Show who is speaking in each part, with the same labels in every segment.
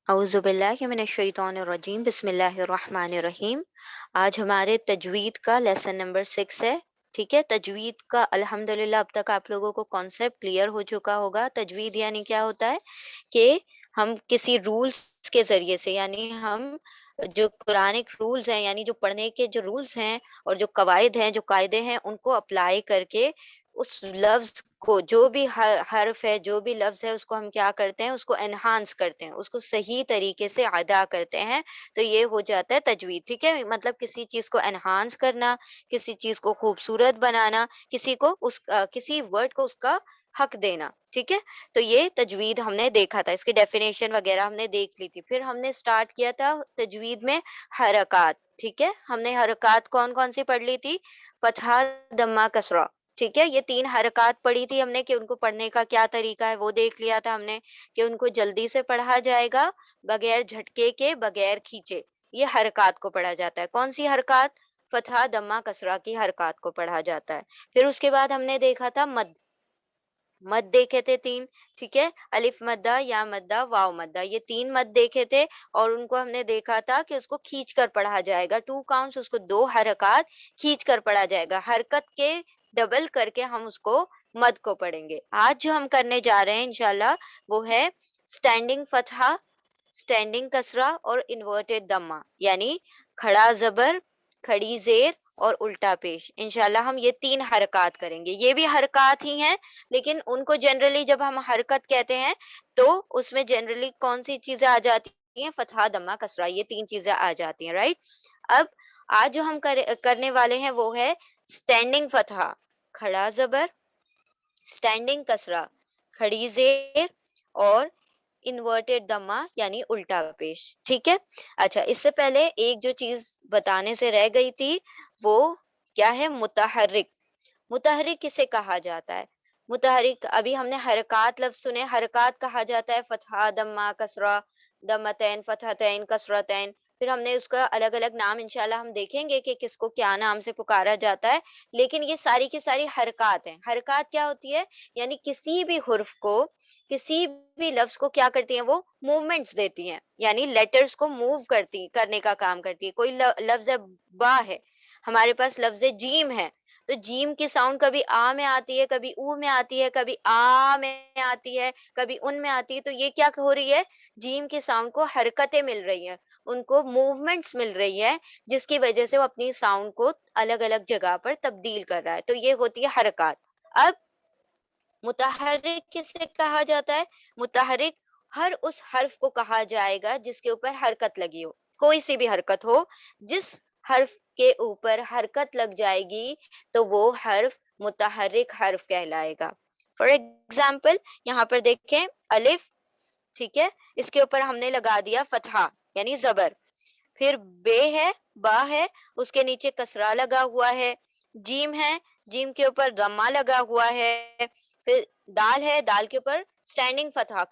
Speaker 1: اعوذ باللہ من الشیطان الرجیم، بسم اللہ الرحمن الرحیم۔ آج ہمارے تجوید کا لیسن نمبر 6 ہے۔ ٹھیک ہے، تجوید کا الحمدللہ اب تک آپ لوگوں کو کانسیپٹ کلیئر ہو چکا ہوگا۔ تجوید یعنی کیا ہوتا ہے کہ ہم کسی رولز کے ذریعے سے، یعنی ہم جو قرآنک رولز ہیں، یعنی جو پڑھنے کے جو رولز ہیں اور جو قواعد ہیں، جو قاعدے ہیں، ان کو اپلائی کر کے اس لفظ کو، جو بھی حرف ہے، جو بھی لفظ ہے، اس کو ہم کیا کرتے ہیں، اس کو انہانس کرتے ہیں، اس کو صحیح طریقے سے ادا کرتے ہیں، تو یہ ہو جاتا ہے تجوید۔ ٹھیک ہے، مطلب کسی چیز کو انہانس کرنا، کسی چیز کو خوبصورت بنانا، کسی کو کسی ورڈ کو اس کا حق دینا۔ ٹھیک ہے، تو یہ تجوید ہم نے دیکھا تھا، اس کی ڈیفینیشن وغیرہ ہم نے دیکھ لی تھی۔ پھر ہم نے سٹارٹ کیا تھا تجوید میں حرکات۔ ٹھیک ہے، ہم نے حرکات کون کون سی پڑھ لی تھی؟ فتحہ، دمہ، کسرہ۔ ٹھیک ہے، یہ 3 حرکات پڑھی تھی ہم نے کہ ان کو پڑھنے کا کیا طریقہ ہے، وہ دیکھ لیا تھا ہم نے کہ ان کو جلدی سے پڑھا جائے گا، بغیر جھٹکے کے، بغیر کھینچے۔ یہ حرکات کو پڑھا جاتا ہے۔ کون سی حرکات؟ فتحہ، دمہ، کسرہ کی حرکات کو پڑھا جاتا ہے۔ پھر اس کے بعد ہم نے دیکھا تھا مد۔ مد دیکھے تھے 3۔ ٹھیک ہے، الف مدہ، یا مدہ، واو مدہ، یہ 3 مد دیکھے تھے، اور ان کو ہم نے دیکھا تھا کہ اس کو کھینچ کر پڑھا جائے گا، 2 کاؤنٹس، اس کو 2 حرکات کھینچ کر پڑھا جائے گا، حرکت کے ڈبل کر کے ہم اس کو مد کو پڑھیں گے۔ آج جو ہم کرنے جا رہے ہیں انشاءاللہ وہ ہے اسٹینڈنگ فتحہ، اسٹینڈنگ کسرہ اور انورٹڈ دمہ، یعنی کھڑا زبر، کھڑی زیر اور الٹا پیش۔ انشاءاللہ ہم یہ 3 حرکات کریں گے۔ یہ بھی حرکات ہی ہیں، لیکن ان کو جنرلی جب ہم حرکت کہتے ہیں تو اس میں جنرلی کون سی چیزیں آ جاتی ہیں؟ فتحہ، دمہ، کسرہ، یہ 3 چیزیں آ جاتی ہیں، رائٹ۔ اب آج جو ہم کرنے والے ہیں وہ ہے اسٹینڈنگ فتحہ، کھڑا زبر، اسٹینڈنگ کسرہ، کھڑی زیر اور انورٹڈ دمہ یعنی الٹا پیش۔ ٹھیک ہے، اچھا، اس سے پہلے ایک جو چیز بتانے سے رہ گئی تھی وہ کیا ہے؟ متحرک۔ متحرک کسے کہا جاتا ہے؟ متحرک، ابھی ہم نے حرکات لفظ سنے، حرکات کہا جاتا ہے فتحہ، دمہ، کسرہ، دمتین، فتحتین، کسرتین۔ پھر ہم نے اس کا الگ الگ نام انشاءاللہ ہم دیکھیں گے کہ کس کو کیا نام سے پکارا جاتا ہے، لیکن یہ ساری کی ساری حرکات ہیں۔ حرکات کیا ہوتی ہے؟ یعنی کسی بھی حرف کو، کسی بھی لفظ کو کیا کرتی ہیں؟ وہ موومنٹس دیتی ہیں، یعنی لیٹرز کو موو کرنے کا کام کرتی ہے۔ کوئی لفظ ہے با ہے، ہمارے پاس لفظ جیم ہے، تو جیم کی ساؤنڈ کبھی آ میں آتی ہے، کبھی او میں آتی ہے، کبھی آ میں آتی ہے، کبھی ان میں آتی ہے، تو یہ کیا ہو رہی ہے؟ جیم کی ساؤنڈ کو حرکتیں مل رہی ہیں، ان کو موومنٹس مل رہی ہے، جس کی وجہ سے وہ اپنی ساؤنڈ کو الگ الگ جگہ پر تبدیل کر رہا ہے، تو یہ ہوتی ہے حرکات۔ اب متحرک کسے کہا جاتا ہے؟ متحرک ہر اس حرف کو کہا جائے گا جس کے اوپر حرکت لگی ہو، کوئی سی بھی حرکت ہو، جس حرف کے اوپر حرکت لگ جائے گی تو وہ حرف متحرک حرف کہلائے گا۔ فار ایگزامپل یہاں پر دیکھیں، الف، ٹھیک ہے، اس کے اوپر ہم نے لگا دیا فتحہ یعنی زبر، پھر بے ہے، با ہے، اس کے نیچے کسرہ لگا ہوا ہے، جیم ہے، جیم کے اوپر ضمہ لگا ہوا ہے، پھر دال ہے، دال کے اوپر اسٹینڈنگ فتحہ،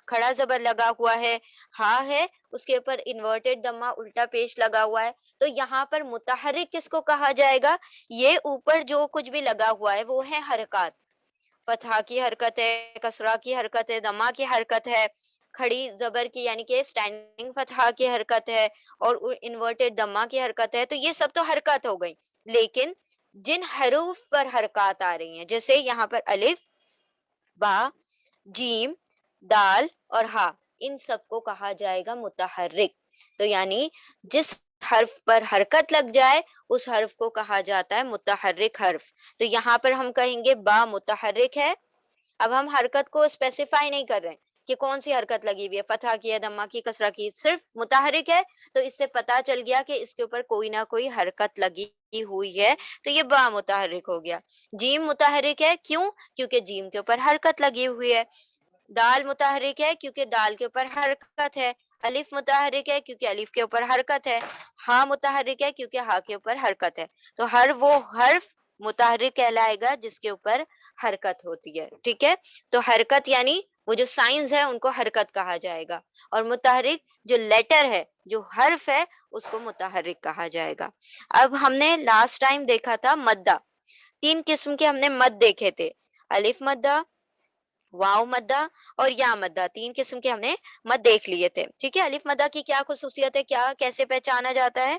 Speaker 1: کھڑا زبر لگا ہوا ہے، ہاں ہے، اس کے اوپر انورٹڈ ضمہ الٹا پیش لگا ہوا ہے۔ تو یہاں پر متحرک کس کو کہا جائے گا؟ یہ اوپر جو کچھ بھی لگا ہوا ہے وہ ہے حرکات، فتحہ کی حرکت ہے، کسرہ کی حرکت ہے، ضمہ کی حرکت ہے، کھڑی زبر کی یعنی کہ اسٹینڈنگ فتحہ کی حرکت ہے، اور انورٹڈ ضمہ کی حرکت ہے، تو یہ سب تو حرکت ہو گئی۔ لیکن جن حروف پر حرکات آ رہی ہیں، جیسے یہاں پر الف، با، جیم، دال اور ہا، ان سب کو کہا جائے گا متحرک۔ تو یعنی جس حرف پر حرکت لگ جائے اس حرف کو کہا جاتا ہے متحرک حرف۔ تو یہاں پر ہم کہیں گے با متحرک ہے۔ اب ہم حرکت کو اسپیسیفائی نہیں کر رہے کہ کون سی حرکت لگی ہوئی ہے، فتحہ کی ہے، دمہ کی، کسرہ کی، صرف متحرک ہے، تو اس سے پتا چل گیا کہ اس کے اوپر کوئی نہ کوئی حرکت لگی ہوئی ہے، تو یہ با متحرک ہو گیا۔ جیم متحرک ہے، کیوں؟ کیونکہ جیم کے اوپر حرکت لگی ہوئی ہے۔ دال متحرک ہے کیونکہ دال کے اوپر حرکت ہے۔ الف متحرک ہے کیونکہ الف کے اوپر حرکت ہے۔ ہاں متحرک ہے کیونکہ ہاں کے اوپر حرکت ہے۔ تو ہر وہ حرف متحرک کہلائے گا جس کے اوپر حرکت ہوتی ہے، ٹھیک ہے۔ تو حرکت یعنی وہ جو سائنز ہے ان کو حرکت کہا جائے گا، اور متحرک جو لیٹر ہے، جو حرف ہے، اس کو متحرک کہا جائے گا۔ اب ہم نے لاسٹ ٹائم دیکھا تھا مدہ، 3 قسم کے ہم نے مد دیکھے تھے، الف مدہ، واو مدہ اور یا مدہ، تین قسم کے ہم نے مد دیکھ لیے تھے، ٹھیک ہے۔ الف مدہ کی کیا خصوصیت ہے، کیا کیسے پہچانا جاتا ہے؟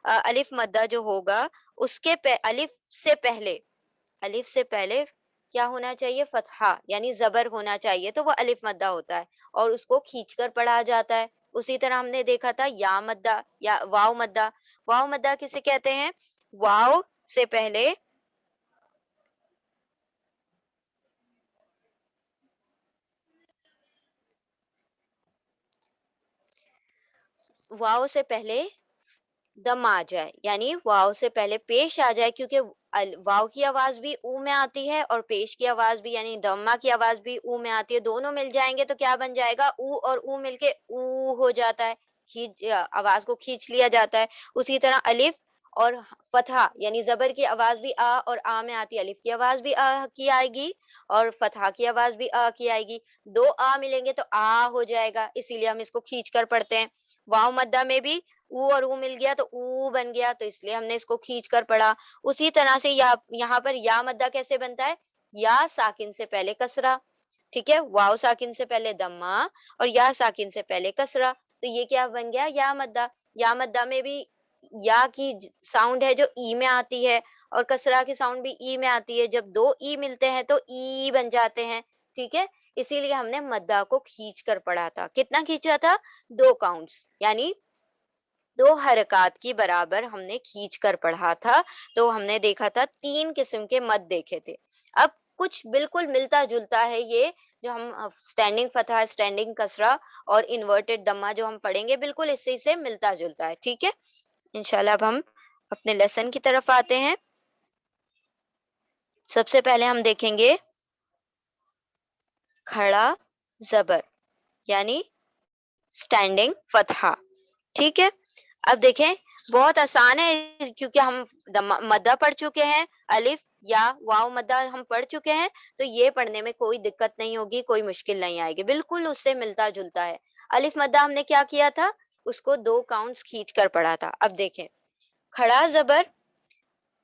Speaker 1: الف مدہ جو ہوگا اس کے الف سے پہلے کیا ہونا چاہیے؟ فتحہ، یعنی زبر ہونا چاہیے، تو وہ الف مدہ ہوتا ہے اور اس کو کھینچ کر پڑھا جاتا ہے۔ اسی طرح ہم نے دیکھا تھا یا مدہ یا واو مدہ، واو مدہ کسے کہتے ہیں؟ واو سے پہلے واو سے پہلے دم آ جائے، یعنی واو سے پہلے پیش آ جائے، کیونکہ واو کی آواز بھی او میں آتی ہے اور پیش کی آواز بھی یعنی دما کی آواز بھی او میں آتی ہے، دونوں مل جائیں گے تو کیا بن جائے گا؟ او اور او مل کے او ہو جاتا ہے، آواز کو کھینچ لیا جاتا ہے۔ اسی طرح الف اور فتحہ یعنی زبر کی آواز بھی آ اور آ میں آتی ہے، الف کی آواز بھی آ کی آئے گی اور فتحہ کی آواز بھی آ کی آئے گی، دو آ ملیں گے تو آ ہو جائے گا، اسی لیے ہم اس کو کھینچ کر پڑھتے ہیں۔ واو مدہ میں بھی او اور او مل گیا تو او بن گیا، تو اس لیے ہم نے اس کو کھینچ کر پڑھا۔ اسی طرح سے یہاں پر یا مدہ کیسے بنتا ہے؟ یا ساکن سے پہلے کسرہ، ٹھیک ہے، واو ساکن سے پہلے دمہ اور یا ساکن سے پہلے کسرہ، تو یہ کیا بن گیا؟ یا مدہ۔ یا مدہ میں بھی یا کی ساؤنڈ ہے جو ای میں آتی ہے اور کسرہ کی ساؤنڈ بھی ای میں آتی ہے، جب دو ای ملتے ہیں تو ای بن جاتے ہیں، ٹھیک ہے۔ اسی لیے ہم نے مدہ کو کھینچ کر پڑھا تھا، کتنا کھینچا تھا؟ دو کاؤنٹس، یعنی دو حرکات کی برابر ہم نے کھینچ کر پڑھا تھا، تو ہم نے دیکھا تھا تین قسم کے مد دیکھے تھے۔ اب کچھ بالکل ملتا جلتا ہے یہ جو ہم سٹینڈنگ فتحہ، سٹینڈنگ کسرہ اور انورٹڈ دمہ جو ہم پڑھیں گے، بالکل اس سے ملتا جلتا ہے، ٹھیک ہے۔ انشاءاللہ اب ہم اپنے لیسن کی طرف آتے ہیں۔ سب سے پہلے ہم دیکھیں گے کھڑا زبر یعنی سٹینڈنگ فتحہ، ٹھیک ہے۔ اب دیکھیں بہت آسان ہے کیونکہ ہم مدہ پڑھ چکے ہیں، الف یا واو مدہ ہم پڑھ چکے ہیں، تو یہ پڑھنے میں کوئی دقت نہیں ہوگی، کوئی مشکل نہیں آئے گی، بالکل اس سے ملتا جلتا ہے۔ الف مدہ ہم نے کیا کیا تھا؟ اس کو دو کاؤنٹس کھینچ کر پڑھا تھا۔ اب دیکھیں کھڑا زبر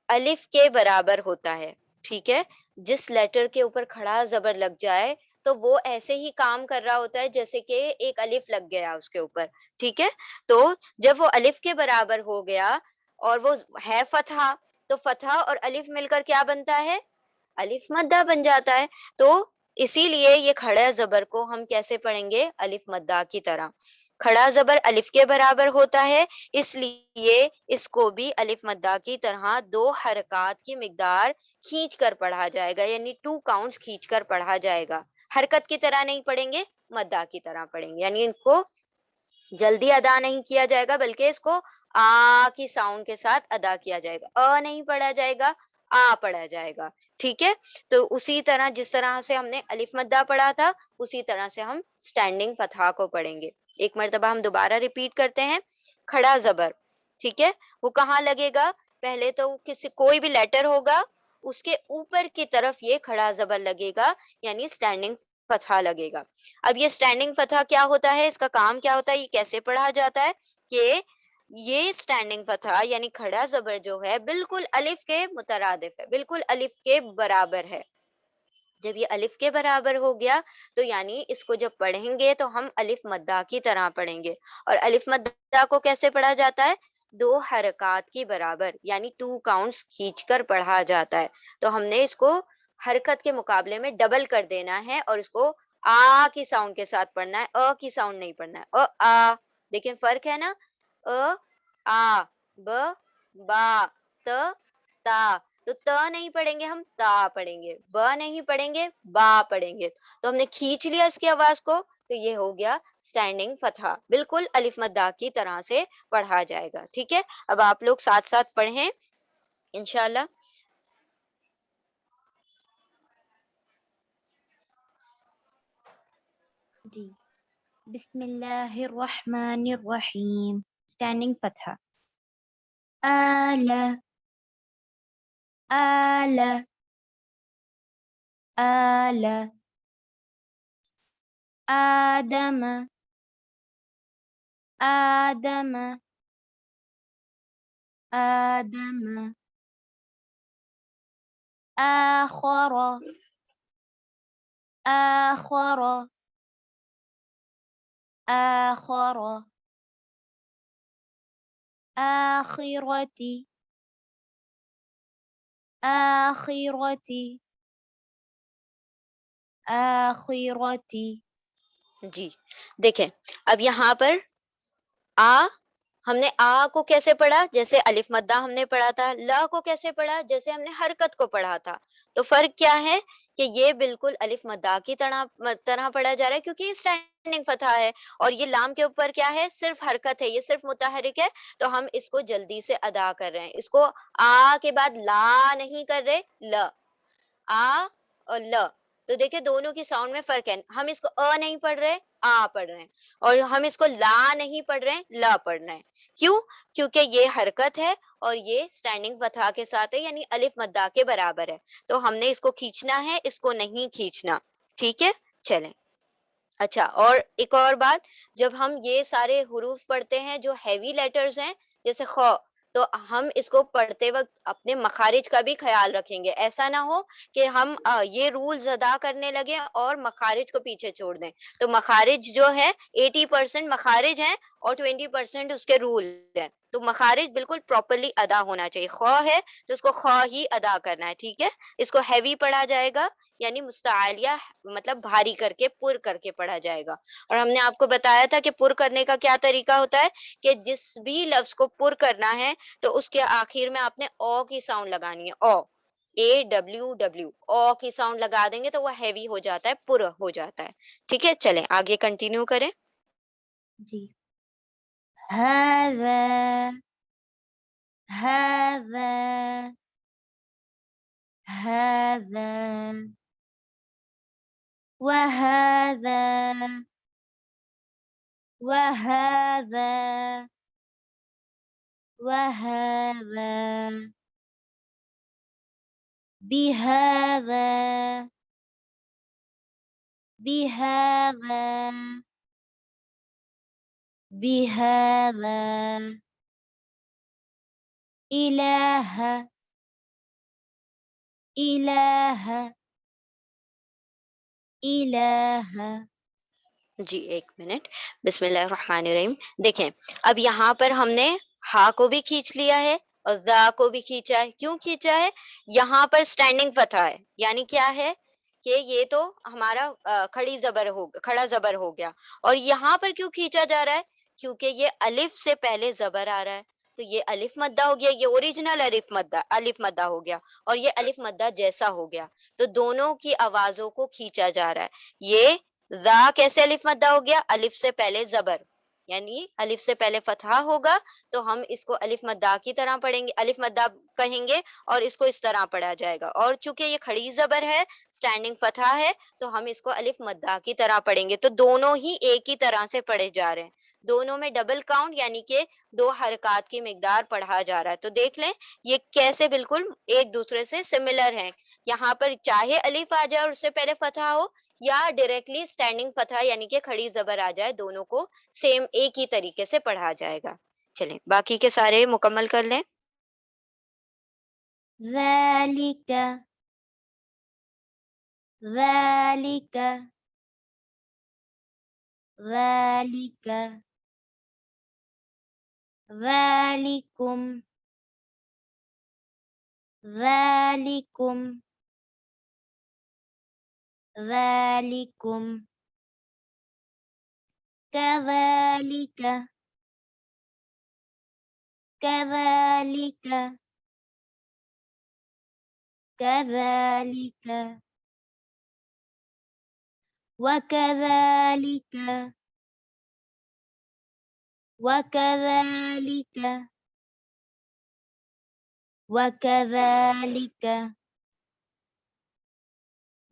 Speaker 1: الف کے برابر ہوتا ہے، ٹھیک ہے۔ جس لیٹر کے اوپر کھڑا زبر لگ جائے تو وہ ایسے ہی کام کر رہا ہوتا ہے جیسے کہ ایک الف لگ گیا اس کے اوپر، ٹھیک ہے۔ تو جب وہ الف کے برابر ہو گیا اور وہ ہے فتحہ، تو فتحہ اور الف مل کر کیا بنتا ہے؟ الف مدہ بن جاتا ہے۔ تو اسی لیے یہ کھڑا زبر کو ہم کیسے پڑھیں گے؟ الف مدہ کی طرح۔ کھڑا زبر الف کے برابر ہوتا ہے، اس لیے اس کو بھی الف مدہ کی طرح دو حرکات کی مقدار کھینچ کر پڑھا جائے گا، یعنی ٹو کاؤنٹس کھینچ کر پڑھا جائے گا۔ حرکت کی طرح نہیں پڑھیں گے، مدہ کی طرح پڑھیں گے، یعنی ان کو جلدی ادا نہیں کیا جائے گا بلکہ اس کو آ کی ساؤنڈ کے ساتھ ادا کیا جائے گا، نہیں پڑھا جائے گا، آ پڑھا جائے گا، ٹھیک ہے۔ تو اسی طرح جس طرح سے ہم نے الف مدہ پڑھا تھا اسی طرح سے ہم سٹینڈنگ فتحہ کو پڑھیں گے۔ ایک مرتبہ ہم دوبارہ ریپیٹ کرتے ہیں۔ کھڑا زبر، ٹھیک ہے، وہ کہاں لگے گا؟ پہلے تو کوئی بھی لیٹر ہوگا اس کے اوپر کی طرف یہ کھڑا زبر لگے گا، یعنی سٹینڈنگ فتحہ لگے گا۔ اب یہ سٹینڈنگ فتحہ کیا ہوتا ہے، اس کا کام کیا ہوتا ہے، یہ کیسے پڑھا جاتا ہے کہ یہ سٹینڈنگ فتحہ یعنی کھڑا زبر جو ہے بالکل الف کے مترادف ہے، بالکل الف کے برابر ہے۔ جب یہ الف کے برابر ہو گیا تو یعنی اس کو جب پڑھیں گے تو ہم الف مدہ کی طرح پڑھیں گے، اور الف مدہ کو کیسے پڑھا جاتا ہے؟ دو حرکات کی برابر، یعنی ٹو کاؤنٹس کھینچ کر پڑھا جاتا ہے۔ تو ہم نے اس کو حرکت کے مقابلے میں ڈبل کر دینا ہے اور اس کو آ کی ساؤنڈ کے ساتھ پڑھنا ہے، کی ساؤنڈ نہیں پڑھنا ہے، آ، دیکھیں فرق ہے نا، آ، ب، با، ت، تا، تو ت نہیں پڑھیں گے، ہم تا پڑھیں گے، ب نہیں پڑھیں گے، با پڑھیں گے، تو ہم نے کھینچ لیا اس کی آواز کو، تو یہ ہو گیا سٹینڈنگ فتحہ، بالکل الف مدہ کی طرح سے پڑھا جائے گا، ٹھیک ہے۔ اب آپ لوگ ساتھ ساتھ پڑھیں انشاءاللہ۔
Speaker 2: جی، بسم اللہ الرحمن الرحیم۔ سٹینڈنگ فتحہ، آل، آل، آل، آدم، آدم، آدم، آخر، آخر آخر آخرة آخرة آخرة.
Speaker 1: جی دیکھیں اب یہاں پر آ، ہم نے آ کو کیسے پڑھا؟ جیسے الف مدہ ہم نے پڑھا تھا. لا کو کیسے پڑھا؟ جیسے ہم نے حرکت کو پڑھا تھا. تو فرق کیا ہے کہ یہ بالکل الف مدہ کی طرح پڑھا جا رہا ہے کیونکہ یہ اسٹینڈنگ فتحہ ہے، اور یہ لام کے اوپر کیا ہے؟ صرف حرکت ہے، یہ صرف متحرک ہے. تو ہم اس کو جلدی سے ادا کر رہے ہیں. اس کو آ کے بعد لا نہیں کر رہے، ل، آ اور ل. تو دیکھیں دونوں کی ساؤنڈ میں فرق ہے. ہم اس کو نہیں پڑھ رہے، آ پڑھ رہے ہیں، اور ہم اس کو لا نہیں پڑھ رہے ہیں، لا پڑھ رہے ہیں. کیوں؟ کیونکہ یہ حرکت ہے اور یہ اسٹینڈنگ فتحہ کے ساتھ ہے، یعنی الف مدہ کے برابر ہے. تو ہم نے اس کو کھینچنا ہے، اس کو نہیں کھینچنا. ٹھیک ہے، چلیں. اچھا، اور ایک اور بات، جب ہم یہ سارے حروف پڑھتے ہیں جو ہیوی لیٹرز ہیں جیسے خ، تو ہم اس کو پڑھتے وقت اپنے مخارج کا بھی خیال رکھیں گے. ایسا نہ ہو کہ ہم یہ رولز ادا کرنے لگے اور مخارج کو پیچھے چھوڑ دیں. تو مخارج جو ہے 80% مخارج ہیں اور 20% اس کے رول ہیں. تو مخارج بالکل پراپرلی ادا ہونا چاہیے. خ ہے تو اس کو خ ہی ادا کرنا ہے. ٹھیک ہے، اس کو ہیوی پڑھا جائے گا، یعنی مستعلیہ، مطلب بھاری کر کے، پر کر کے پڑھا جائے گا. اور ہم نے آپ کو بتایا تھا کہ پر کرنے کا کیا طریقہ ہوتا ہے کہ جس بھی لفظ کو پر کرنا ہے تو اس کے آخر میں آپ نے او کی ساؤنڈ لگانی ہے. او، AWW، او کی ساؤنڈ لگا دیں گے تو وہ ہیوی ہو جاتا ہے، پر ہو جاتا ہے. ٹھیک ہے، چلیں آگے کنٹینیو کریں.
Speaker 2: جی. هذا هذا هذا وهذا وهذا وهذا بهذا بهذا بهذا إله إله إله.
Speaker 1: جی ایک منٹ، بسم اللہ الرحمن الرحیم. دیکھیں اب یہاں پر ہم نے ہا کو بھی کھینچ لیا ہے اور زا کو بھی کھینچا ہے. کیوں کھینچا ہے؟ یہاں پر اسٹینڈنگ فتحہ ہے، یعنی کیا ہے کہ یہ تو ہمارا کھڑا زبر ہو گیا. اور یہاں پر کیوں کھینچا جا رہا ہے؟ کیونکہ یہ الف سے پہلے زبر آ رہا ہے. تو یہ الف مدہ ہو گیا، یہ اوریجنل الف مدہ ہو گیا، اور یہ الف مدہ جیسا ہو گیا. تو دونوں کی آوازوں کو کھینچا جا رہا ہے. یہ زا کیسے الف مدہ ہو گیا؟ الف سے پہلے زبر، یعنی الف سے پہلے فتحہ ہوگا تو ہم اس کو الف مدہ کی طرح پڑھیں گے، الف مدہ کہیں گے اور اس کو اس طرح پڑھا جائے گا. اور چونکہ یہ کھڑی زبر ہے، اسٹینڈنگ فتحہ ہے، تو ہم اس کو الف مدہ کی طرح پڑھیں گے. تو دونوں ہی ایک ہی طرح سے پڑھے جا رہے ہیں، دونوں میں ڈبل کاؤنٹ یعنی کہ 2 حرکات کی مقدار پڑھا جا رہا ہے. تو دیکھ لیں یہ کیسے بالکل ایک دوسرے سے سملر ہیں. یہاں پر چاہے الف آ جائے اور اس سے پہلے فتحہ ہو، یا ڈائریکٹلی اسٹینڈنگ فتحہ یعنی کہ کھڑی زبر آ جائے، دونوں کو سیم ایک ہی طریقے سے پڑھا جائے گا. چلیں باقی کے سارے مکمل کر لیں.
Speaker 2: ذلك ذلك ذلك ذلكم ذلكم ذلكم كذلك كذلك كذلك وكذلك وكذلك وكذلك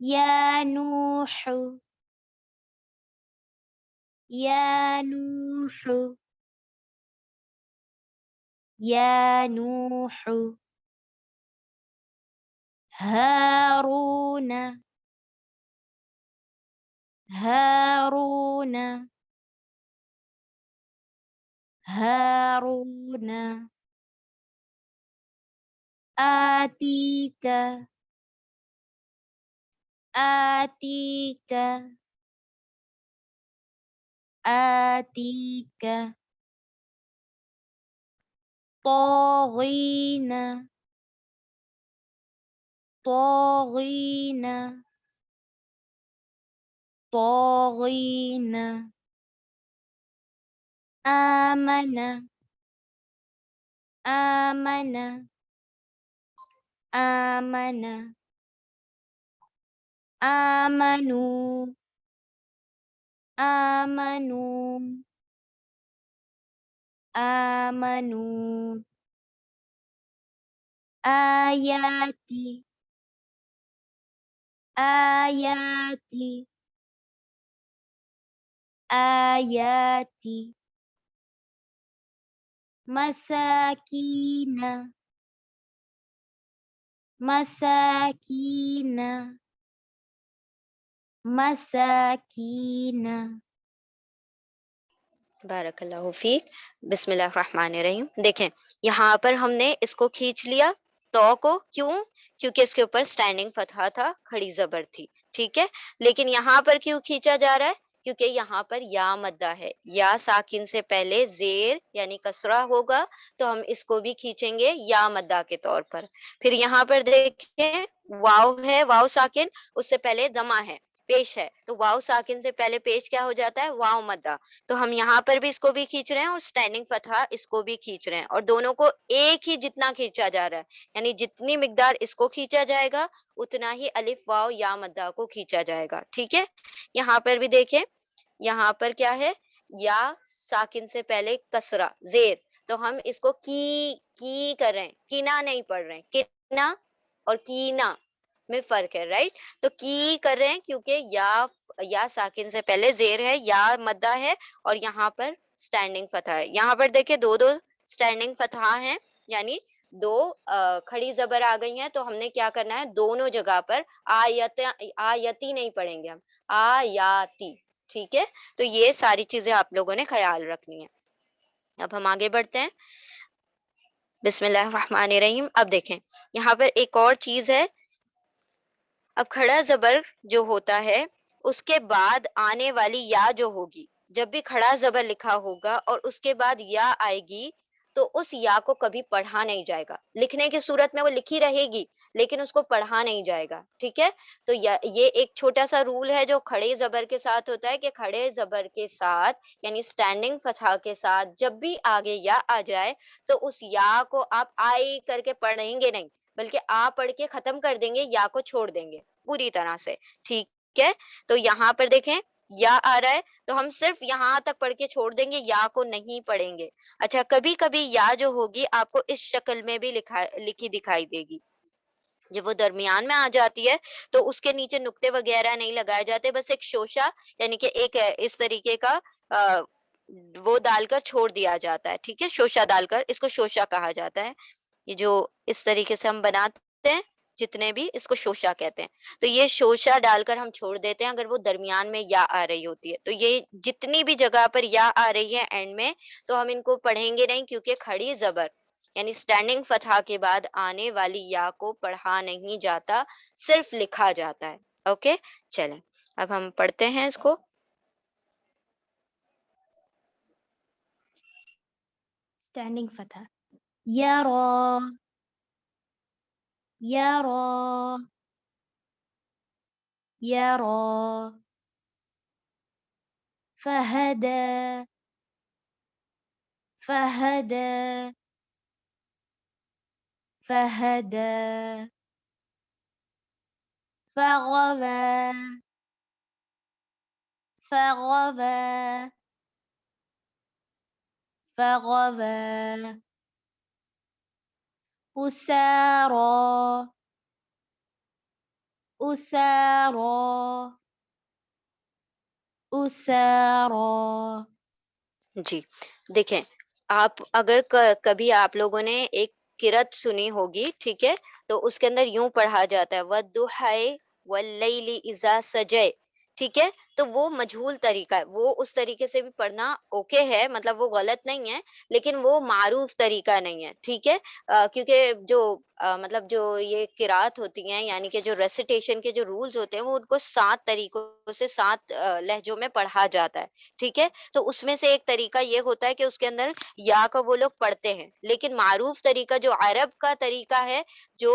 Speaker 2: يا نوح يا نوح يا نوح هارون هارون هارون آتيك آتيك آتيك طاغين طاغين طاغين آمن آمن آمن آمنوا آمنوا آمنوا آياتي آياتي آياتي مساكين مساكين مساكين
Speaker 1: بارک اللہ فیک. بسم اللہ الرحمن الرحیم. دیکھیں یہاں پر ہم نے اس کو کھینچ لیا تو کو. کیوں؟ کیونکہ اس کے اوپر سٹینڈنگ فتحہ تھا، کھڑی زبر تھی. ٹھیک ہے، لیکن یہاں پر کیوں کھینچا جا رہا ہے؟ کیونکہ یہاں پر یا مدہ ہے، یا ساکن سے پہلے زیر یعنی کسرہ ہوگا تو ہم اس کو بھی کھینچیں گے یا مدہ کے طور پر. پھر یہاں پر دیکھیں واو ہے، واو ساکن، اس سے پہلے دمہ ہے، پیش ہے، تو واو ساکن سے پہلے پیش کیا ہو جاتا ہے؟ واو مدہ. تو ہم یہاں پر بھی اس کو بھی کھینچ رہے ہیں اور سٹینڈنگ فتحہ اس کو بھی کھینچ رہے ہیں، اور دونوں کو ایک ہی جتنا کھینچا جا رہا ہے، یعنی جتنی مقدار اس کو کھینچا جائے گا اتنا ہی الف واو یا مدہ کو کھینچا جائے گا. ٹھیک ہے، یہاں پر بھی دیکھیں، یہاں پر کیا ہے؟ یا ساکن سے پہلے کسرہ زیر، تو ہم اس کو کی کر رہے ہیں، کینا نہیں پڑھ رہے ہیں. کینا اور کینا میں فرق ہے، رائٹ؟ تو کی کر رہے ہیں کیونکہ یا ساکن سے پہلے زیر ہے، یا مدہ ہے، اور یہاں پر سٹینڈنگ فتحہ ہے. یہاں پر دیکھیں دو سٹینڈنگ فتحہ ہیں، یعنی دو کھڑی زبر آ گئی ہیں، تو ہم نے کیا کرنا ہے؟ دونوں جگہ پر آیتی نہیں پڑھیں گے، ہم آیاتی. ٹھیک ہے، تو یہ ساری چیزیں آپ لوگوں نے خیال رکھنی ہے. اب ہم آگے بڑھتے ہیں. بسم اللہ الرحمن الرحیم. اب دیکھیں یہاں پر ایک اور چیز ہے. اب کھڑا زبر جو ہوتا ہے اس کے بعد آنے والی یا جو ہوگی، جب بھی کھڑا زبر لکھا ہوگا اور اس کے بعد یا آئے گی تو اس یا کو کبھی پڑھا نہیں جائے گا. لکھنے کی صورت میں وہ لکھی رہے گی لیکن اس کو پڑھا نہیں جائے گا. ٹھیک ہے، تو یہ ایک چھوٹا سا رول ہے جو کھڑے زبر کے ساتھ ہوتا ہے کہ کھڑے زبر کے ساتھ یعنی سٹینڈنگ فتحہ کے ساتھ جب بھی آگے یا آ جائے تو اس یا کو آپ آئی کر کے پڑھیں گے نہیں، بلکہ آ پڑھ کے ختم کر دیں گے، یا کو چھوڑ دیں گے پوری طرح سے. ٹھیک ہے، تو یہاں پر دیکھیں یا آ رہا ہے تو ہم صرف یہاں تک پڑھ کے چھوڑ دیں گے، یا کو نہیں پڑھیں گے. اچھا، کبھی کبھی یا جو ہوگی آپ کو اس شکل میں بھی لکھی دکھائی دے گی. جب وہ درمیان میں آ جاتی ہے تو اس کے نیچے نقطے وغیرہ نہیں لگائے جاتے، بس ایک شوشہ یعنی کہ ایک اس طریقے کا وہ ڈال کر چھوڑ دیا جاتا ہے. ٹھیک ہے، شوشہ ڈال کر، اس کو شوشہ کہا جاتا ہے. یہ جو اس طریقے سے ہم بناتے ہیں جتنے بھی، اس کو شوشہ کہتے ہیں. تو یہ شوشہ ڈال کر ہم چھوڑ دیتے ہیں اگر وہ درمیان میں یا آ رہی ہوتی ہے. تو یہ جتنی بھی جگہ پر یا آ رہی ہے اینڈ میں تو ہم ان کو پڑھیں گے نہیں، کیونکہ کھڑی زبر یعنی سٹینڈنگ فتحہ کے بعد آنے والی یا کو پڑھا نہیں جاتا، صرف لکھا جاتا ہے. اوکے، چلیں اب ہم پڑھتے ہیں اس کو.
Speaker 2: standing فتح يرى يرى يرى فهدى فهدى فهدى فغوى فغوى فغوى أسارى أسارى أسارى.
Speaker 1: جی دیکھیں، آپ اگر کبھی آپ لوگوں نے ایک قرت سنی ہوگی، ٹھیک ہے، تو اس کے اندر یوں پڑھا جاتا ہے وَالضُّحَىٰ وَاللَّيْلِ إِذَا سَجَىٰ. ٹھیک ہے، تو وہ مجہول طریقہ ہے، وہ اس طریقے سے بھی پڑھنا اوکے ہے، مطلب وہ غلط نہیں ہے، لیکن وہ معروف طریقہ نہیں ہے، ٹھیک ہے؟ کیونکہ جو مطلب جو یہ قرات ہوتی ہیں، یعنی کہ جو ریسیٹیشن کے جو رولز ہوتے ہیں، وہ ان کو 7 طریقوں سے 7 لہجوں میں پڑھا جاتا ہے، ٹھیک ہے؟ تو اس میں سے ایک طریقہ یہ ہوتا ہے کہ اس کے اندر یا کو وہ لوگ پڑھتے ہیں، لیکن معروف طریقہ جو عرب کا طریقہ ہے، جو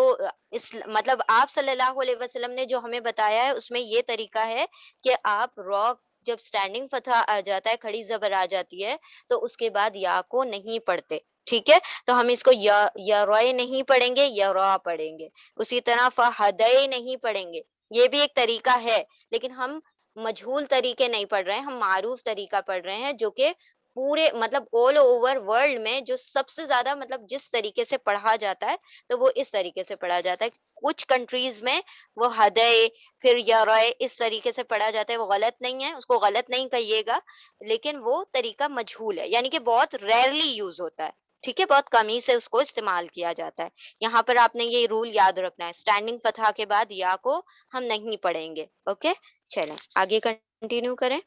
Speaker 1: مطلب آپ صلی اللہ علیہ وسلم نے جو ہمیں بتایا ہے، اس میں یہ طریقہ ہے کہ آپ را جب اسٹینڈنگ فتح آ جاتا ہے، کھڑی زبر آ جاتی ہے، تو اس کے بعد یا کو نہیں پڑھتے، ٹھیک ہے؟ تو ہم اس کو یا روئے نہیں پڑھیں گے، یا را پڑھیں گے۔ اسی طرح فہدے نہیں پڑھیں گے، یہ بھی ایک طریقہ ہے، لیکن ہم مجہول طریقے نہیں پڑھ رہے ہیں، ہم معروف طریقہ پڑھ رہے ہیں، جو کہ پورے مطلب آل اوور ورلڈ میں جو سب سے زیادہ مطلب جس طریقے سے پڑھا جاتا ہے، تو وہ اس طریقے سے پڑھا جاتا ہے۔ کچھ کنٹریز میں وہ ہدے پھر یا رائے اس طریقے سے پڑھا جاتا ہے، وہ غلط نہیں ہے، اس کو غلط نہیں کہیے گا، لیکن وہ طریقہ مجہول ہے، یعنی کہ بہت ریئرلی یوز ہوتا ہے، ٹھیک ہے؟ بہت کمی سے اس کو استعمال کیا جاتا ہے۔ یہاں پر آپ نے یہ رول یاد رکھنا ہے، اسٹینڈنگ فتح کے بعد یا کو ہم نہیں پڑھیں گے، اوکے؟ چلیں آگے کنٹینیو کریں۔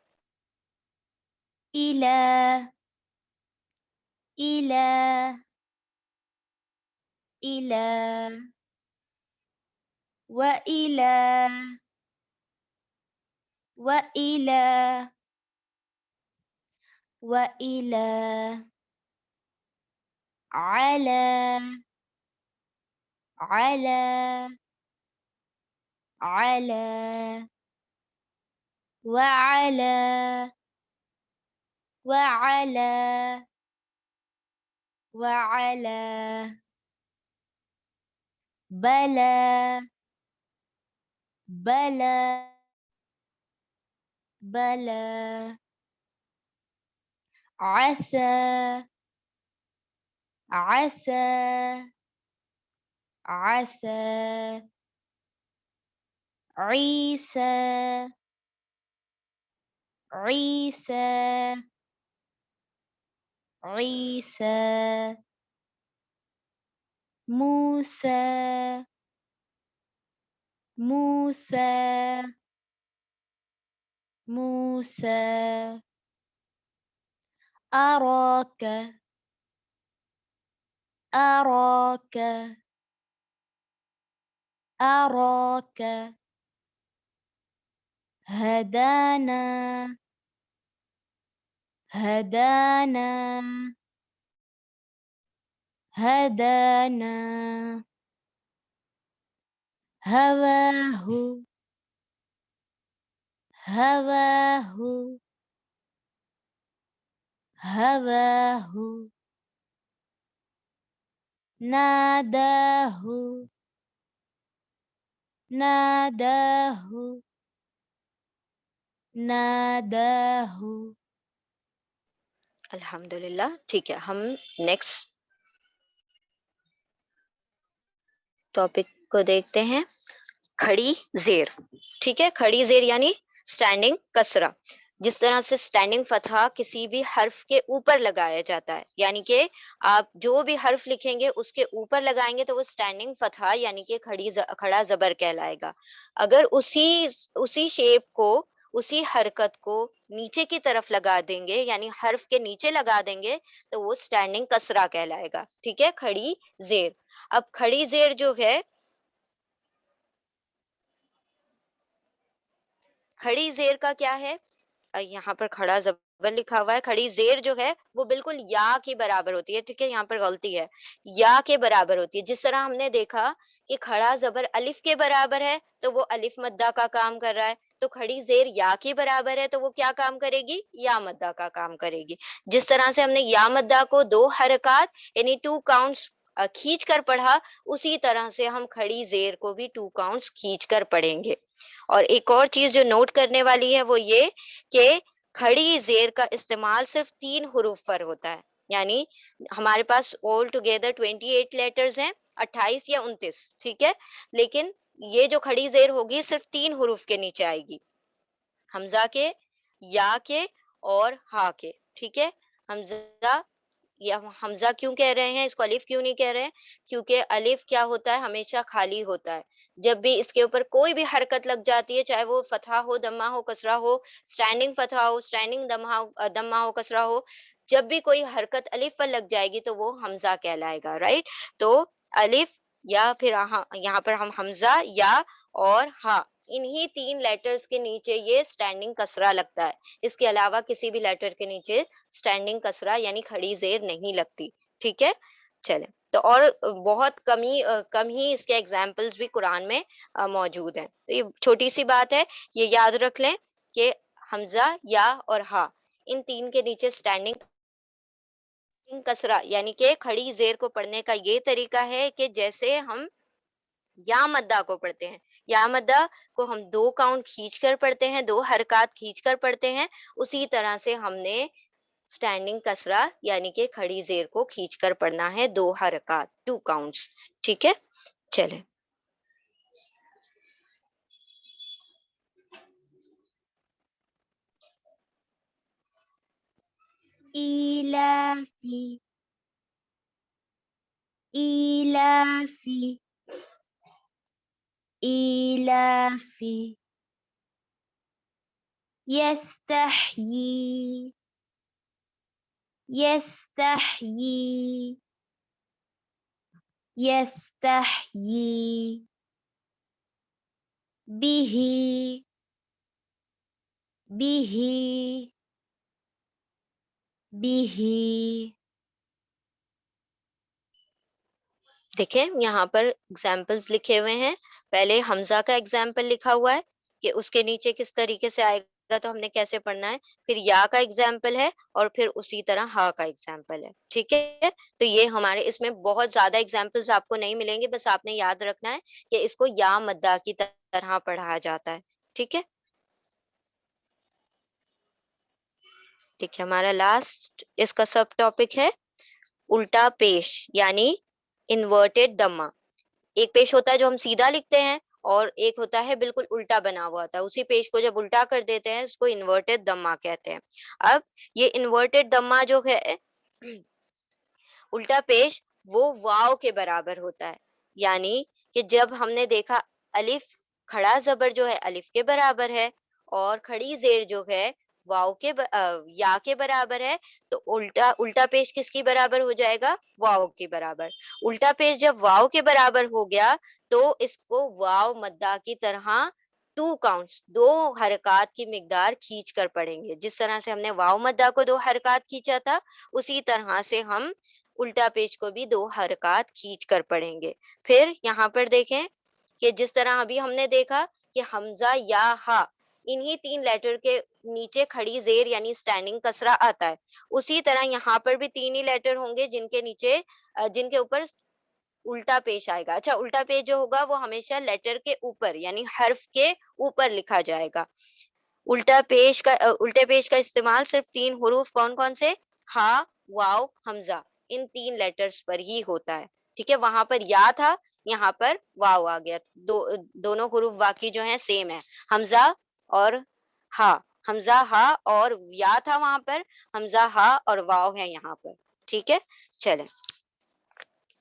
Speaker 2: إلى إلى إلى وإلى وإلى وإلى على على على وعلى وعلى وعلى بلى بلى بلى عسى عسى عسى عيسى عيسى عيسى موسى موسى موسى أراك أراك أراك هدانا هدانا هدانا هواه هواه هواه ناداه ناداه ناداه
Speaker 1: الحمد للہ، ٹھیک ہے، ہم نیکسٹ ٹاپک کو دیکھتے ہیں، کھڑی زیر، ٹھیک ہے؟ کھڑی زیر یعنی اسٹینڈنگ کسرہ، جس طرح سے اسٹینڈنگ فتحہ کسی بھی حرف کے اوپر لگایا جاتا ہے، یعنی کہ آپ جو بھی حرف لکھیں گے اس کے اوپر لگائیں گے تو وہ اسٹینڈنگ فتحہ یعنی کہ کھڑا زبر کہلائے گا۔ اگر اسی شیپ کو، اسی حرکت کو نیچے کی طرف لگا دیں گے، یعنی حرف کے نیچے لگا دیں گے، تو وہ اسٹینڈنگ کسرہ کہلائے گا، ٹھیک ہے؟ کھڑی زیر۔ اب کھڑی زیر جو ہے، کھڑی زیر کا کیا ہے؟ یہاں پر کھڑا زبر لکھا ہوا ہے، کھڑی زیر جو ہے وہ بالکل یا کے برابر ہوتی ہے، ٹھیک ہے؟ یہاں پر غلطی ہے، یا کے برابر ہوتی ہے۔ جس طرح ہم نے دیکھا کہ کھڑا زبر الف کے برابر ہے تو وہ الف مدہ کا کام کر رہا ہے، تو کھڑی زیر یا کے برابر ہے تو وہ کیا کام کرے گی؟ یا مدہ کا کام کرے گی۔ جس طرح سے ہم نے یا مدہ کو 2 حرکات یعنی 2 کاؤنٹس کھینچ کر پڑھا، اسی طرح سے ہم کھڑی زیر کو بھی 2 کاؤنٹس کھینچ کر پڑھیں گے۔ اور ایک اور چیز جو نوٹ کرنے والی ہے وہ یہ کہ کھڑی زیر کا استعمال صرف 3 حروف پر ہوتا ہے، یعنی ہمارے پاس آل ٹوگیدر 28 لیٹرز ہیں، 28 یا 29، ٹھیک ہے؟ لیکن یہ جو کھڑی زیر ہوگی صرف 3 حروف کے نیچے آئے گی، حمزہ کے، یا کے اور ہا کے، ٹھیک ہے؟ حمزہ یا حمزہ کیوں کہہ رہے ہیں، اس کو الف کیوں نہیں کہہ رہے ہیں؟ کیونکہ الف کیا ہوتا ہے، ہمیشہ خالی ہوتا ہے۔ جب بھی اس کے اوپر کوئی بھی حرکت لگ جاتی ہے، چاہے وہ فتحہ ہو، دمہ ہو، کسرہ ہو، اسٹینڈنگ فتحہ ہو، اسٹینڈنگ دمہ ہو، کسرہ ہو، جب بھی کوئی حرکت الف پر لگ جائے گی تو وہ حمزہ کہلائے گا، رائٹ؟ تو الف یا پھر یہاں پر ہم حمزہ، یا اور ہا، انہی تین لیٹرز کے نیچے یہ اسٹینڈنگ کسرہ لگتا ہے۔ اس کے علاوہ کسی بھی لیٹر کے نیچے اسٹینڈنگ کسرہ یعنی کھڑی زیر نہیں لگتی، ٹھیک ہے؟ چلیں، تو اور بہت کم ہی اس کے ایگزامپلس بھی قرآن میں موجود ہیں۔ تو یہ چھوٹی سی بات ہے، یہ یاد رکھ لیں کہ حمزہ، یا اور ہا، ان تین کے نیچے اسٹینڈنگ کسرہ یعنی کہ کھڑی زیر کو پڑھنے کا یہ طریقہ ہے کہ جیسے ہم یا مدہ کو پڑھتے ہیں، یا مدہ کو ہم 2 کاؤنٹ کھینچ کر پڑھتے ہیں، 2 حرکات کھینچ کر پڑھتے ہیں، اسی طرح سے ہم نے اسٹینڈنگ کسرہ یعنی کہ کھڑی زیر کو کھینچ کر پڑھنا ہے، 2 حرکات، 2 کاؤنٹس، ٹھیک ہے؟ چلیں،
Speaker 2: إيلافي إيلافي إيلافي يستحيي يستحيي يستحيي به به به
Speaker 1: دیکھیں یہاں پر اگزامپلس لکھے ہوئے ہیں۔ پہلے حمزہ کا اگزامپل لکھا ہوا ہے کہ اس کے نیچے کس طریقے سے آئے گا تو ہم نے کیسے پڑھنا ہے، پھر یا کا اگزامپل ہے، اور پھر اسی طرح ہا کا اگزامپل ہے، ٹھیک ہے؟ تو یہ ہمارے اس میں بہت زیادہ اگزامپلس آپ کو نہیں ملیں گے، بس آپ نے یاد رکھنا ہے کہ اس کو یا مدہ کی طرح پڑھا جاتا ہے، ٹھیک ہے؟ ٹھیک ہے، ہمارا لاسٹ اس کا سب ٹاپک ہے الٹا پیش، یعنی انورٹیڈ دمہ۔ ایک پیش ہوتا ہے جو ہم سیدھا لکھتے ہیں، اور ایک ہوتا ہے بالکل الٹا بنا ہوا ہوتا ہے، اسی پیش کو جب الٹا کر دیتے ہیں اس کو انورٹیڈ دمہ کہتے ہیں۔ اب یہ انورٹیڈ دمہ جو ہے الٹا پیش، وہ واو کے برابر ہوتا ہے، یعنی کہ جب ہم نے دیکھا الف کھڑا زبر جو ہے الف کے برابر ہے، اور کھڑی زیر جو ہے واو یا کے برابر ہے، تو الٹا پیش کس کی برابر ہو جائے گا؟ واو کے برابر۔ الٹا پیش جب واو کے برابر ہو گیا تو اس کو واو مدہ کی طرح 2 کاؤنٹس، 2 حرکات کی مقدار کھینچ کر پڑھیں گے۔ جس طرح سے ہم نے واو مدہ کو 2 حرکات کھینچا تھا، اسی طرح سے ہم الٹا پیج کو بھی 2 حرکات کھینچ کر پڑھیں گے۔ پھر یہاں پر دیکھیں کہ جس طرح ابھی ہم نے دیکھا کہ حمزہ یا ہا، انہی 3 لیٹر کے نیچے کھڑی زیر یعنی اسٹینڈنگ کسرہ آتا ہے، اسی طرح یہاں پر بھی 3 ہی لیٹر ہوں گے جن کے نیچے جن کے اوپر الٹا پیش آئے گا۔ اچھا، الٹا پیش جو ہوگا وہ ہمیشہ لیٹر کے اوپر یعنی حرف کے اوپر لکھا جائے گا۔ الٹے پیش کا استعمال صرف 3 حروف کون کون سے؟ ہا، واو، حمزہ، ان 3 لیٹرز پر ہی ہوتا ہے، ٹھیک ہے؟ وہاں پر یا تھا، یہاں پر واو آ گیا، دونوں حروف باقی جو ہیں سیم ہے، حمزہ اور ہا، حمزہ ہا، اور یا تھا وہاں پر، حمزہ ہا اور واو ہے یہاں پر، ٹھیک ہے؟ چلیں،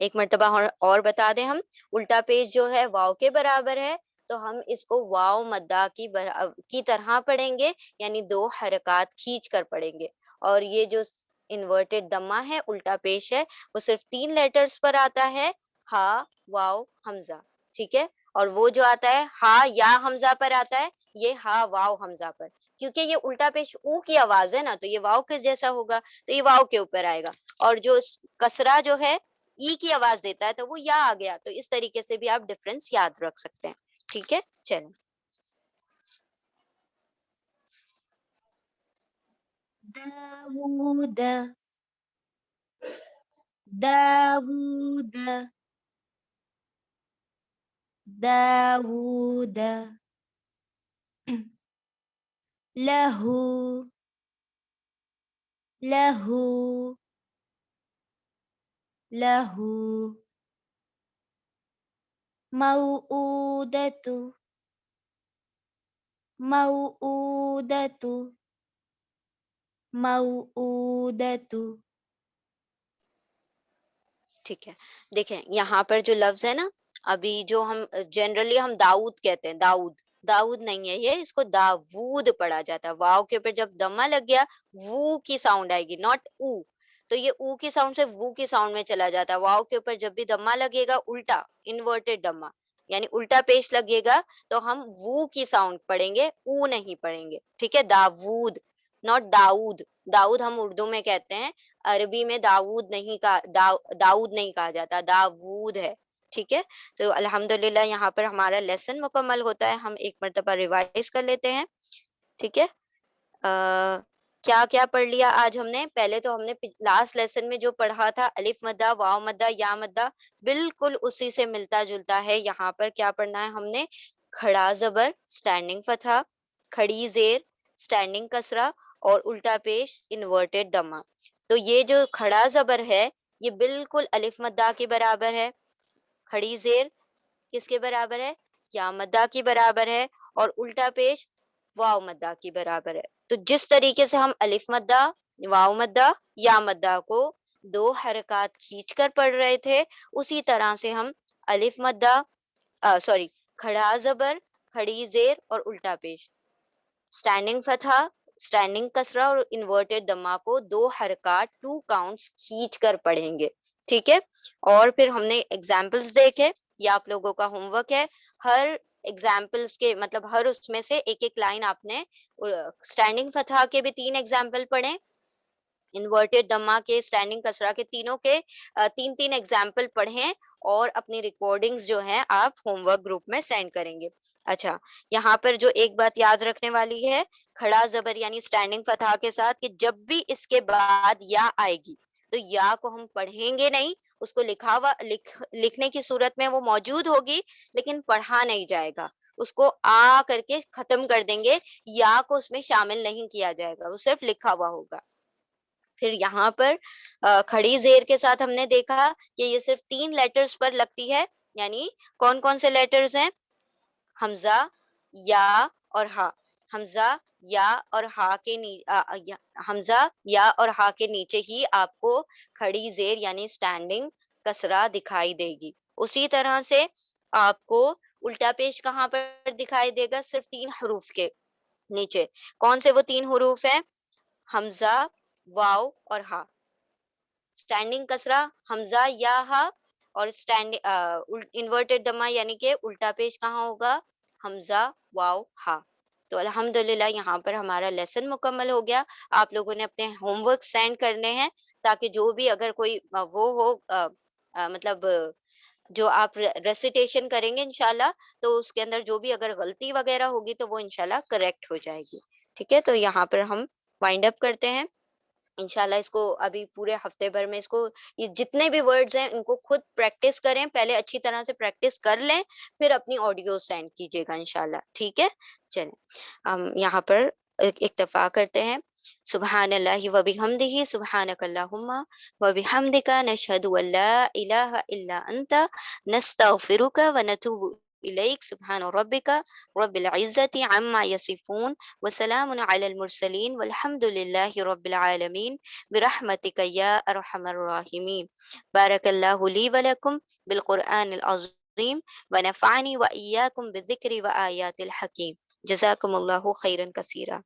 Speaker 1: ایک مرتبہ اور بتا دیں ہم، الٹا پیج جو ہے واو کے برابر ہے، تو ہم اس کو واو مدہ کی طرح پڑھیں گے، یعنی 2 حرکات کھینچ کر پڑھیں گے۔ اور یہ جو انورٹیڈ دمہ ہے، الٹا پیش ہے، وہ صرف 3 لیٹرز پر آتا ہے، ہا، واو، حمزہ، ٹھیک ہے؟ اور وہ جو آتا ہے ہا یا حمزہ پر آتا ہے، یہ ہا واو حمزہ پر، کیونکہ یہ الٹا پیش او کی آواز ہے نا، تو یہ واو کے جیسا ہوگا، تو یہ واو کے اوپر آئے گا۔ اور جو کسرہ جو ہے ای کی آواز دیتا ہے تو وہ یا آ گیا، تو اس طریقے سے بھی آپ ڈفرنس یاد رکھ سکتے ہیں، ٹھیک ہے؟ چلیں،
Speaker 2: داوود داوود داوود له له له موءودة موءودة موءودة
Speaker 1: ٹھیک ہے، دیکھیں یہاں پر جو لفظ ہے نا، ابھی جو ہم جنرلی ہم داؤد کہتے ہیں، داؤد، داؤد نہیں ہے یہ، اس کو داوود پڑھا جاتا ہے، واؤ کے اوپر جب دمہ لگ گیا، وو کی ساؤنڈ آئے گی، ناٹ او، تو یہ او کی ساؤنڈ سے وو کی ساؤنڈ میں چلا جاتا ہے، واؤ کے اوپر جب بھی دمہ لگے گا الٹا، انورٹڈ دمہ، یعنی الٹا پیش لگے گا، تو ہم وو کی ساؤنڈ پڑھیں گے، او نہیں پڑھیں گے، ٹھیک ہے، داوود، ناٹ داؤد، داؤد ہم اردو میں کہتے ہیں، عربی میں داؤد نہیں کہا، داؤد نہیں کہا جاتا، داوود ہے، ٹھیک ہے، تو الحمدللہ یہاں پر ہمارا لیسن مکمل ہوتا ہے، ہم ایک مرتبہ ریوائز کر لیتے ہیں، ٹھیک ہے، کیا کیا پڑھ لیا آج ہم نے؟ پہلے تو ہم نے لاسٹ لیسن میں جو پڑھا تھا الف مدہ، واو مدہ، یا مدہ، بالکل اسی سے ملتا جلتا ہے، یہاں پر کیا پڑھنا ہے ہم نے؟ کھڑا زبر اسٹینڈنگ فتحہ، کھڑی زیر اسٹینڈنگ کسرہ، اور الٹا پیش انورٹڈ دمہ، تو یہ جو کھڑا زبر ہے یہ بالکل الف مدہ کے برابر ہے، کھڑی زیر کس کے برابر ہے؟ یا مدہ کی برابر ہے، اور الٹا پیش واو مدہ کی برابر ہے، تو جس طریقے سے ہم الف مدہ، واو مدہ، یا مدہ کو دو حرکات کھینچ کر پڑھ رہے تھے، اسی طرح سے ہم الف مدہ، سوری، کھڑا زبر، کھڑی زیر اور الٹا پیش، اسٹینڈنگ فتحہ، اسٹینڈنگ کسرہ اور انورٹڈ دمہ کو دو حرکات، ٹو کاؤنٹس کھینچ کر پڑھیں گے، ٹھیک ہے، اور پھر ہم نے ایگزامپلس دیکھے، یہ آپ لوگوں کا ہوم ورک ہے، ہر ایگزامپلس کے مطلب ہر اس میں سے ایک ایک لائن آپ نے، اسٹینڈنگ فتحہ کے بھی 3 ایگزامپل پڑھیں، انورٹڈ دمہ کے، اسٹینڈنگ کسرہ کے، تینوں کے 3 ایگزامپل پڑھیں، اور اپنی ریکارڈنگز جو ہیں آپ ہوم ورک گروپ میں سینڈ کریں گے۔ اچھا، یہاں پر جو ایک بات یاد رکھنے والی ہے، کھڑا زبر یعنی اسٹینڈنگ فتحہ کے ساتھ، کہ جب بھی اس کے بعد یا آئے گی تو یا کو ہم پڑھیں گے نہیں، اس کو لکھنے کی صورت میں وہ موجود ہوگی لیکن پڑھا نہیں جائے گا، اس کو آ کر کے ختم کر دیں گے، یا کو اس میں شامل نہیں کیا جائے گا، وہ صرف لکھا ہوا ہوگا۔ پھر یہاں پر کھڑی زیر کے ساتھ ہم نے دیکھا کہ یہ صرف 3 لیٹرز پر لگتی ہے، یعنی کون کون سے لیٹرز ہیں؟ حمزہ، یا اور ہا، حمزہ، یا اور ہا کے حمزہ، یا اور ہا کے نیچے ہی آپ کو کھڑی زیر یعنی اسٹینڈنگ کسرہ دکھائی دے گی، اسی طرح سے آپ کو الٹا پیش کہاں پر دکھائی دے گا؟ صرف 3 حروف کے نیچے، کون سے وہ 3 حروف ہیں؟ حمزہ، واو اور ہا، اسٹینڈنگ کسرہ حمزہ یا ہا، اور انورٹڈ دمہ یعنی کہ الٹا پیش کہاں ہوگا؟ حمزہ، واو، ہا۔ تو الحمدللہ یہاں پر ہمارا لیسن مکمل ہو گیا، آپ لوگوں نے اپنے ہوم ورک سینڈ کرنے ہیں، تاکہ جو بھی اگر کوئی وہ ہو، مطلب جو آپ ریسیٹیشن کریں گے انشاءاللہ، تو اس کے اندر جو بھی اگر غلطی وغیرہ ہوگی تو وہ انشاءاللہ کریکٹ ہو جائے گی، ٹھیک ہے، تو یہاں پر ہم وائنڈ اپ کرتے ہیں، انشاءاللہ اس کو ابھی پورے ہفتے بھر میں اس کو، یہ جتنے بھی ورڈز ہیں ان کو خود پریکٹس کریں، پہلے اچھی طرح سے پریکٹس کر لیں، پھر اپنی آڈیو سینڈ کیجیے گا انشاءاللہ، ٹھیک ہے، چلیں ہم یہاں پر اکتفا کرتے ہیں، سبحان اللہ و بحمدہ، سبحانک اللہم و بحمدک، نشہد ان لا الہ الا انت، نستغفرک و نتوب الیک، سبحان ربک رب العزة عما يصفون، وسلام على المرسلين والحمد لله رب العالمين، برحمتك يا أرحم الراحمين، بارك الله لي ولكم بالقرآن العظيم، ونفعني وإياكم بالذكر وآيات الحكيم، جزاكم الله خيرا كثيرا۔